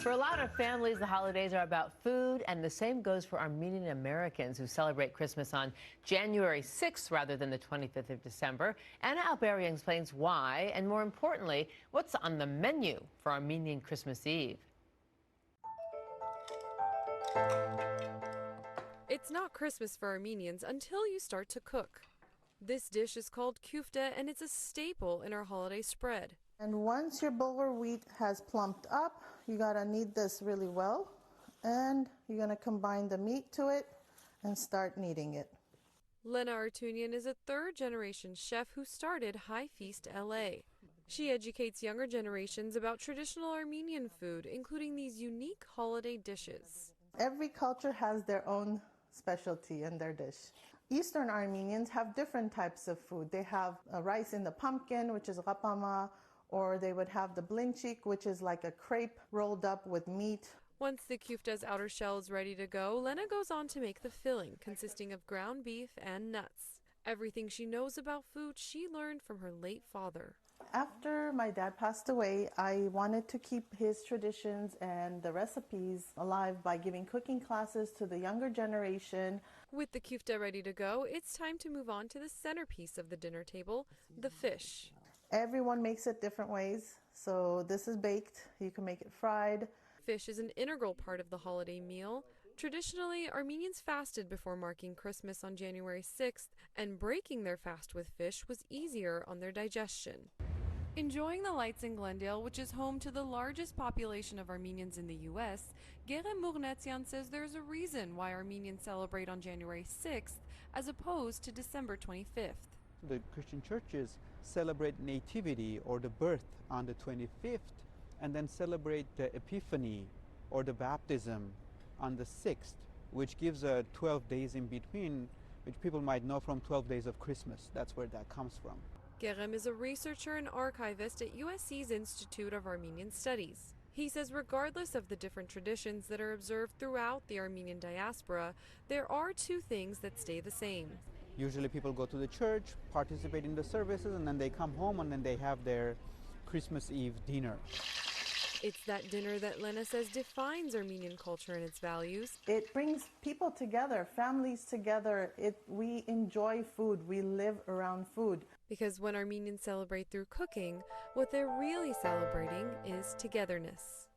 For a lot of families, the holidays are about food, and the same goes for Armenian Americans who celebrate Christmas on January 6th rather than the 25th of December. Anna Alberian explains why, and more importantly, what's on the menu for Armenian Christmas Eve. It's not Christmas for Armenians until you start to cook. This dish is called kufta, and it's a staple in our holiday spread. And once your bulgur wheat has plumped up, you gotta knead this really well. And you're gonna combine the meat to it and start kneading it. Lena Artunian is a third-generation chef who started HyeFeastLA. She educates younger generations about traditional Armenian food, including these unique holiday dishes. Every culture has their own specialty in their dish. Eastern Armenians have different types of food. They have rice in the pumpkin, which is rapama, or they would have the blinchik, which is like a crepe rolled up with meat. Once the kufta's outer shell is ready to go, Lena goes on to make the filling, consisting of ground beef and nuts. Everything she knows about food she learned from her late father. After my dad passed away, I wanted to keep his traditions and the recipes alive by giving cooking classes to the younger generation. With the kufta ready to go, it's time to move on to the centerpiece of the dinner table, the fish. Everyone makes it different ways. So this is baked. You can make it fried. Fish is an integral part of the holiday meal. Traditionally, Armenians fasted before marking Christmas on January 6th, and breaking their fast with fish was easier on their digestion. Enjoying the lights in Glendale, which is home to the largest population of Armenians in the U.S., Mihran says there's a reason why Armenians celebrate on January 6th as opposed to December 25th. The Christian churches celebrate nativity or the birth on the 25th and then celebrate the epiphany or the baptism on the 6th, which gives 12 days in between, which people might know from 12 days of Christmas. That's where that comes from. Gerem is a researcher and archivist at USC's Institute of Armenian Studies. He says regardless of the different traditions that are observed throughout the Armenian diaspora, there are two things that stay the same. Usually people go to the church, participate in the services, and then they come home and then they have their Christmas Eve dinner. It's that dinner that Lena says defines Armenian culture and its values. It brings people together, families together. We enjoy food. We live around food. Because when Armenians celebrate through cooking, what they're really celebrating is togetherness.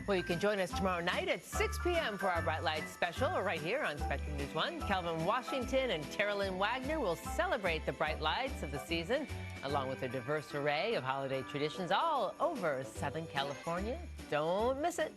Well, you can join us tomorrow night at 6 p.m. for our Bright Lights special right here on Spectrum News 1. Calvin Washington and Teralyn Wagner will celebrate the bright lights of the season, along with a diverse array of holiday traditions all over Southern California. Don't miss it.